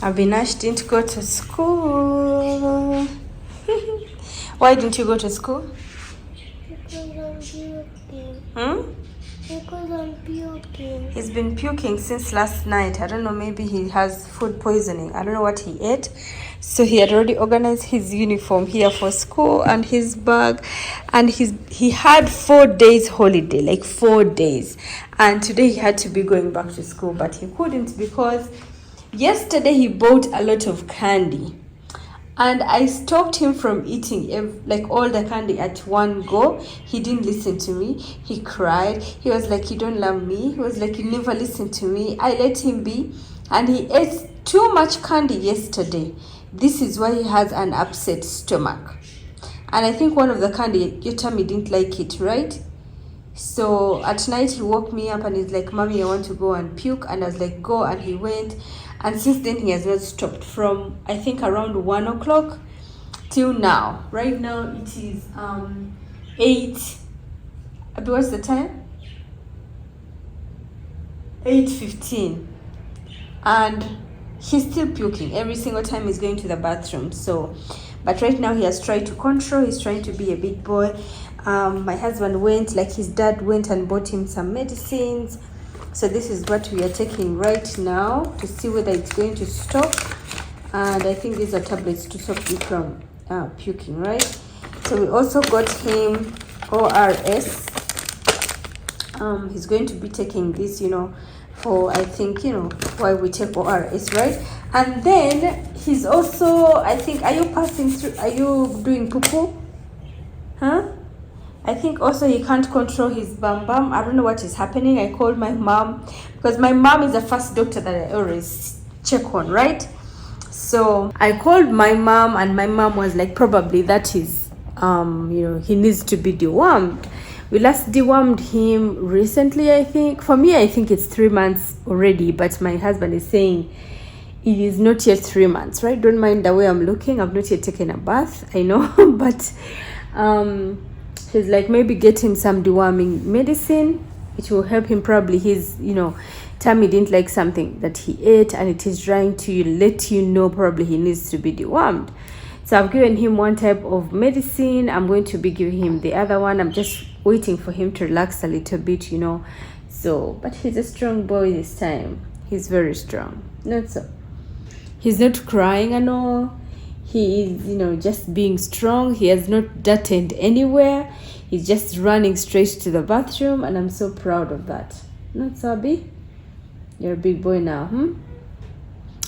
Abinash didn't go to school. Why didn't you go to school? Because I'm puking. Because I'm puking. He's been puking since last night. I don't know, maybe he has food poisoning. I don't know what he ate. So he had already organized his uniform here for school and his bag. And he had 4 days holiday, like 4 days. And today he had to be going back to school, but he couldn't because yesterday he bought a lot of candy. And I stopped him from eating like all the candy at one go. He didn't listen to me. He cried. He was like, you don't love me. He was like, you never listen to me. I let him be. And he ate too much candy yesterday. This is why he has an upset stomach. And I think one of the candy, your tummy didn't like it, right? So at night he woke me up and he's like, Mommy, I want to go and puke. And I was like, go. And he went. And since then he has not stopped from, I think, around 1 o'clock till now. Right now it is 8. Abby, what's the time? 8:15. And he's still puking every single time he's going to the bathroom. So, but right now he has tried to control. He's trying to be a big boy. My husband went, like his dad went and bought him some medicines. So this is what we are taking right now to see whether it's going to stop. And I think these are tablets to stop you from puking, right? So we also got him ORS. He's going to be taking this, for, I think, why we take ORS, right? And then he's also, I think, are you doing poo-poo? Huh? I think also he can't control his bum. I don't know what is happening. I called my mom because my mom is the first doctor that I always check on, right? So I called my mom and my mom was like, probably that is, he needs to be dewormed. We last dewormed him recently, I think. For me, I think it's 3 months already, but my husband is saying it is not yet 3 months, right? Don't mind the way I'm looking. I've not yet taken a bath, I know, but he's like, maybe get him some deworming medicine. It will help him. Probably his, tummy didn't like something that he ate and it is trying to let you know probably he needs to be dewormed. So I've given him one type of medicine. I'm going to be giving him the other one. I'm just waiting for him to relax a little bit, So, but he's a strong boy this time. He's very strong. Not so. He's not crying and all. He is, just being strong. He has not darted anywhere. He's just running straight to the bathroom, and I'm so proud of that. Not so, Abby? You're a big boy now,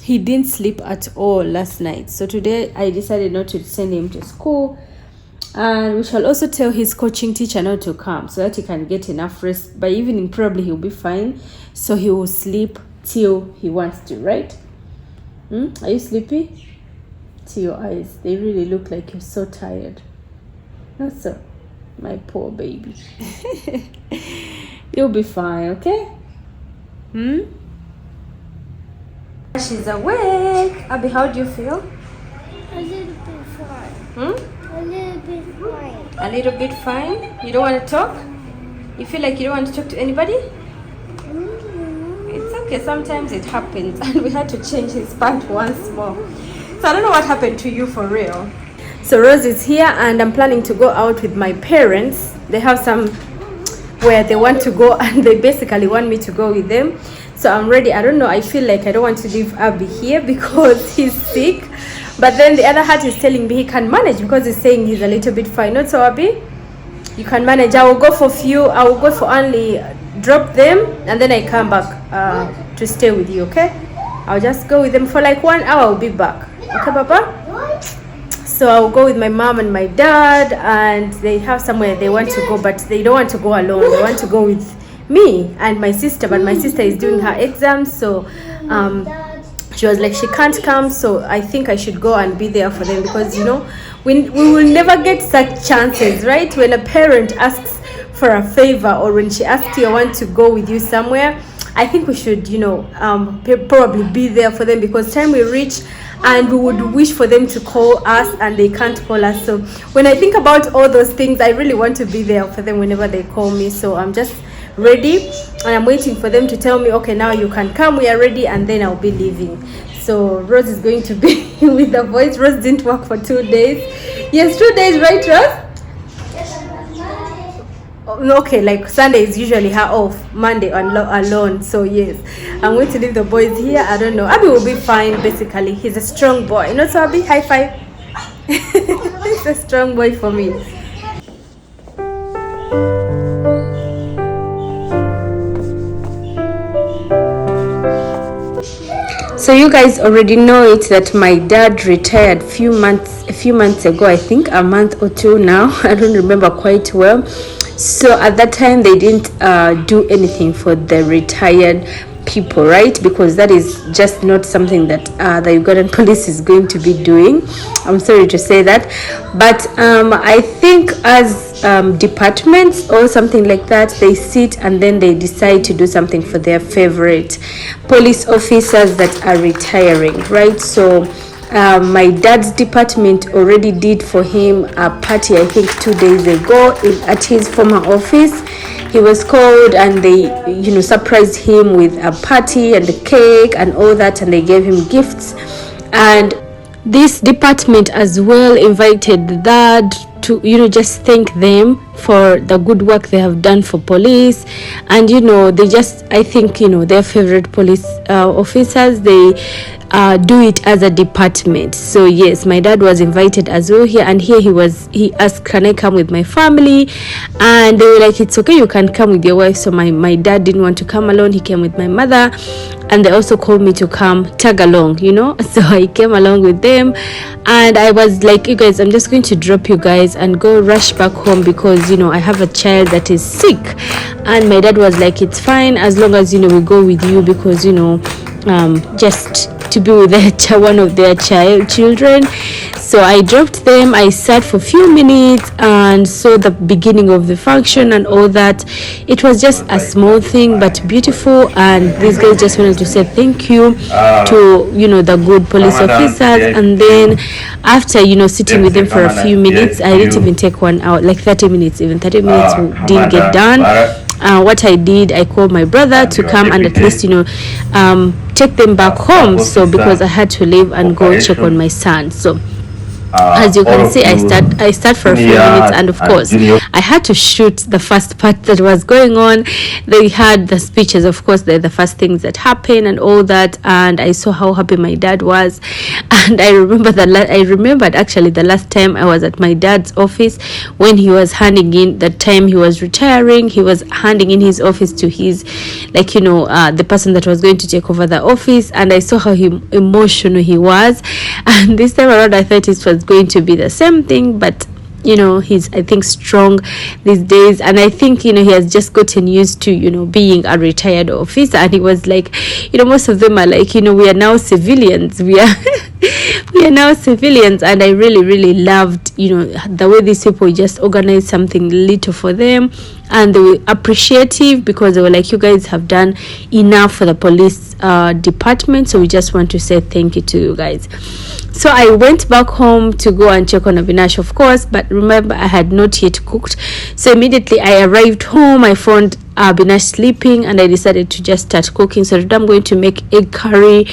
He didn't sleep at all last night. So today I decided not to send him to school. And we shall also tell his coaching teacher not to come so that he can get enough rest. By evening, probably he'll be fine. So he will sleep till he wants to, right? Are you sleepy? See your eyes, they really look like you're so tired. Not so, my poor baby. You'll be fine, okay? She's awake. Abby, how do you feel? A little bit fine. A little bit fine. A little bit fine? You don't want to talk? You feel like you don't want to talk to anybody? It's okay, sometimes it happens. And we had to change his pant once more. So I don't know what happened to you for real. So Rose is here and I'm planning to go out with my parents. They have some where they want to go and they basically want me to go with them. So I'm ready. I don't know. I feel like I don't want to leave Abby here because he's sick. But then the other heart is telling me he can manage because he's saying he's a little bit fine. Not so, Abby? You can manage. I will go for only drop them and then I come back to stay with you, okay? I'll just go with them for like 1 hour. I'll be back. Okay, Papa? So I'll go with my mom and my dad, and they have somewhere they want to go, but they don't want to go alone. They want to go with me and my sister, but my sister is doing her exams, so she was like she can't come. So I think I should go and be there for them because we will never get such chances, right? When a parent asks for a favor or when she asks you, I want to go with you somewhere, I think we should probably be there for them because time we reach and we would wish for them to call us and they can't call us. So when I think about all those things, I really want to be there for them whenever they call me. So I'm just ready and I'm waiting for them to tell me, okay, now you can come, we are ready, and then I'll be leaving. So Rose is going to be with the boys. Rose didn't work for 2 days. Yes, 2 days, right, Rose? Okay, like Sunday is usually her off, Monday alone. So yes, I'm going to leave the boys here. I don't know, Abby will be fine. Basically, he's a strong boy, so Abby, high five. He's a strong boy for me. So you guys already know it that my dad retired a few months ago. I think a month or two now. I don't remember quite well. So at that time they didn't do anything for the retired people, right? Because that is just not something that the Ugandan police is going to be doing. I'm sorry to say that, but I think as departments or something like that, they sit and then they decide to do something for their favorite police officers that are retiring, right? So my dad's department already did for him a party, I think 2 days ago at his former office. He was called and they, surprised him with a party and a cake and all that, and they gave him gifts. And this department as well invited the dad to, just thank them for the good work they have done for police. And they just, I think, their favorite police officers, they do it as a department. So yes, my dad was invited as well here, and here he asked, can I come with my family? And they were like, it's okay, you can come with your wife. So my dad didn't want to come alone, he came with my mother, and they also called me to come tag along, so I came along with them. And I was like, you guys, I'm just going to drop you guys and go rush back home because I have a child that is sick. And my dad was like, it's fine as long as we go with you, because just to be with one of their children. So I dropped them, I sat for a few minutes and saw the beginning of the function and all that. It was just a small thing but beautiful, and these guys just wanted to say thank you to the good police officers. And then after sitting with them for a few minutes, I didn't even take 1 hour, like 30 minutes, even 30 minutes didn't get done. What I did, I called my brother to come and at least take them back home. So because I had to leave and go check on my son. So as you can see, I start for a few minutes, and of course I had to shoot the first part that was going on. They had the speeches, of course, the first things that happened and all that, and I saw how happy my dad was. And I remembered actually the last time I was at my dad's office when he was handing in, the time he was retiring, he was handing in his office to his, the person that was going to take over the office, and I saw how emotional he was. And this time around I thought it was going to be the same thing, but he's, I think, strong these days, and I think he has just gotten used to being a retired officer. And he was like, most of them are like, we are now civilians, we are now civilians. And I really loved the way these people just organized something little for them, and they were appreciative because they were like, you guys have done enough for the police department, so we just want to say thank you to you guys. So I went back home to go and check on Avinash, of course, but remember I had not yet cooked. So immediately I arrived home, I found Avinash sleeping, and I decided to just start cooking. So today I'm going to make egg curry,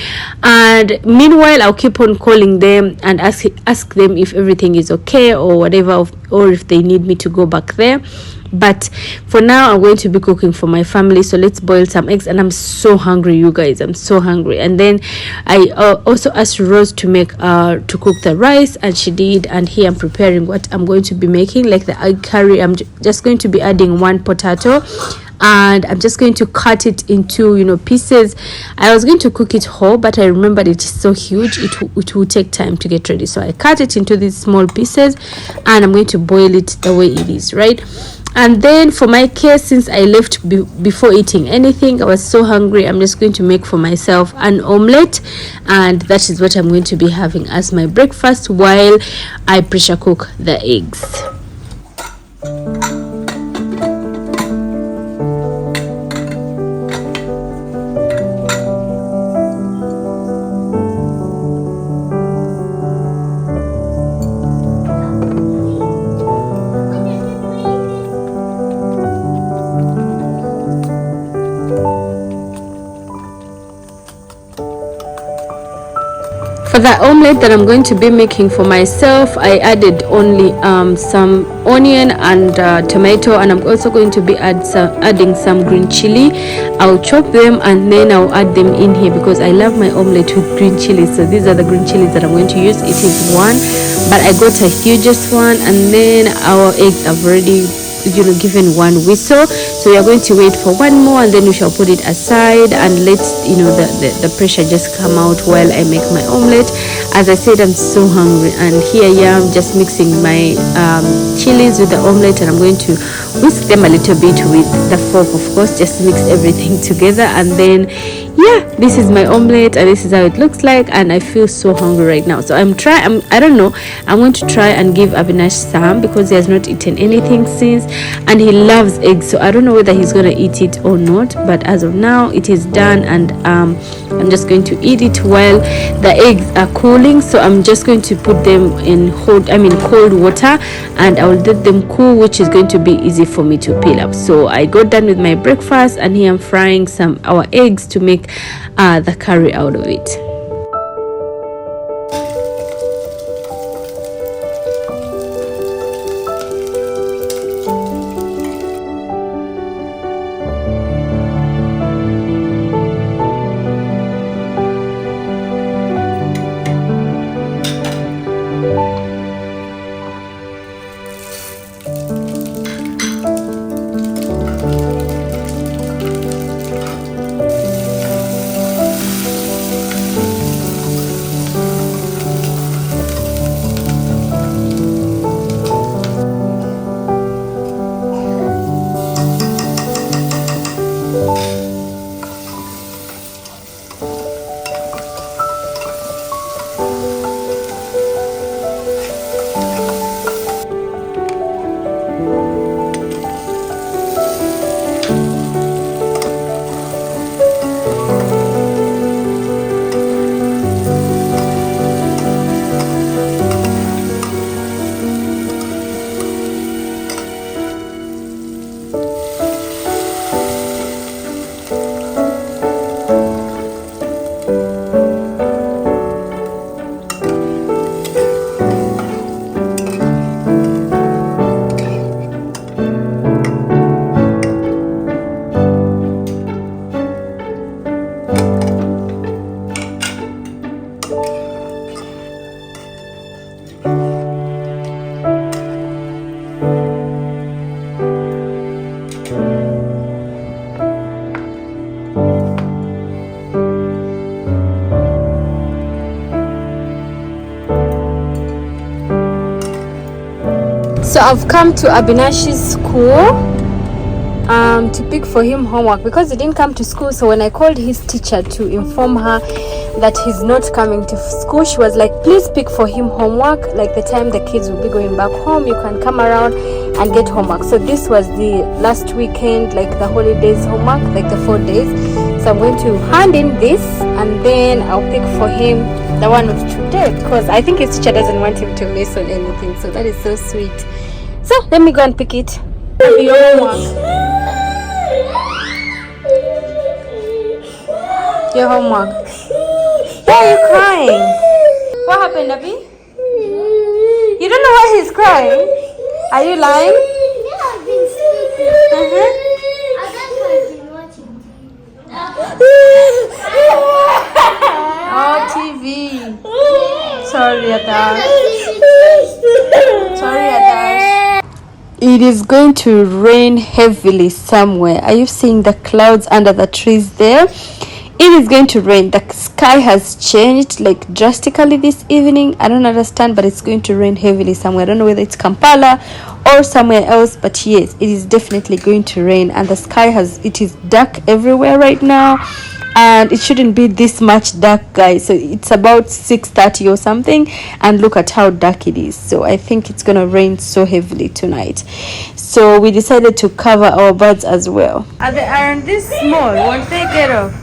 and meanwhile I'll keep on calling them and ask them if everything is okay or whatever, or if they need me to go back there. But for now I'm going to be cooking for my family. So let's boil some eggs, and I'm so hungry, you guys, I'm so hungry. And then I also asked Rose to make to cook the rice, and she did. And here I'm preparing what I'm going to be making, like the egg curry. I'm just going to be adding 1 potato, and I'm just going to cut it into pieces. I was going to cook it whole, but I remembered it is so huge, it will take time to get ready. So I cut it into these small pieces, and I'm going to boil it the way it is, right? And then for my case, since I left before eating anything, I was so hungry, I'm just going to make for myself an omelette, and that is what I'm going to be having as my breakfast while I pressure cook the eggs. For the omelette that I'm going to be making for myself, I added only some onion and tomato, and I'm also going to be adding some green chili. I'll chop them and then I'll add them in here because I love my omelette with green chili. So these are the green chilies that I'm going to use. It is one, but I got a hugest one, and then our eggs have already given one whistle, so we are going to wait for one more and then we shall put it aside and let the pressure just come out while I make my omelette. As I said, I'm so hungry, and here I am just mixing my chilies with the omelette, and I'm going to whisk them a little bit with the fork, of course, just mix everything together. And then yeah, this is my omelette and this is how it looks like, and I feel so hungry right now. So I'm going to try and give Avinash some because he has not eaten anything since, and he loves eggs, so I don't know whether he's gonna eat it or not, but as of now it is done, and I'm just going to eat it while the eggs are cooling. So I'm just going to put them in cold water, and I will let them cool, which is going to be easy for me to peel up. So I got done with my breakfast, and here I'm frying our eggs to make the curry out of it. So I've come to Abinash's school to pick for him homework because he didn't come to school. So when I called his teacher to inform her that he's not coming to school, she was like, please pick for him homework, like the time the kids will be going back home, you can come around and get homework. So this was the last weekend, like the holidays homework, like the 4 days. So I'm going to hand in this and then I'll pick for him the one of today because I think his teacher doesn't want him to miss on anything. So that is so sweet. So let me go and pick it. Your homework. Your homework. Why are you crying? What happened, Abby? You don't know why he's crying? Are you lying? Yeah, I've been sleeping. I think I've been watching TV. Oh, TV. Sorry, Ada. Sorry, Ada. It is going to rain heavily somewhere. Are you seeing the clouds under the trees there? It is going to rain. The sky has changed like drastically this evening. I don't understand, but it's going to rain heavily somewhere. I don't know whether it's Kampala or somewhere else, but yes, it is definitely going to rain. And the sky it is dark everywhere right now, and it shouldn't be this much dark, guys. So it's about 6:30 or something, and look at how dark it is. So I think it's gonna rain so heavily tonight. So we decided to cover our birds as well. Aren't this small? Won't they get off?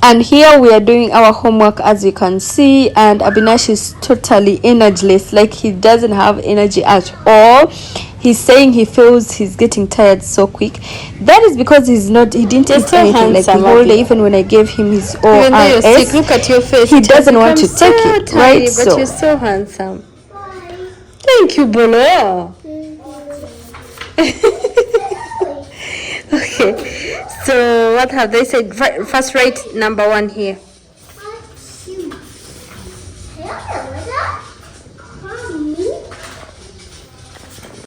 And here we are doing our homework, as you can see, and Abinash is totally energyless, like he doesn't have energy at all. he's saying he feels he's getting tired so quick. That is because he didn't eat anything like the whole day. Even when I gave him his Even though you're sick, ORS, look at your face. he It has doesn't want to become take so it, tiny, right? But So you're so handsome. Thank you, Bolo. Okay, so what have they said? First, rate number 1 here.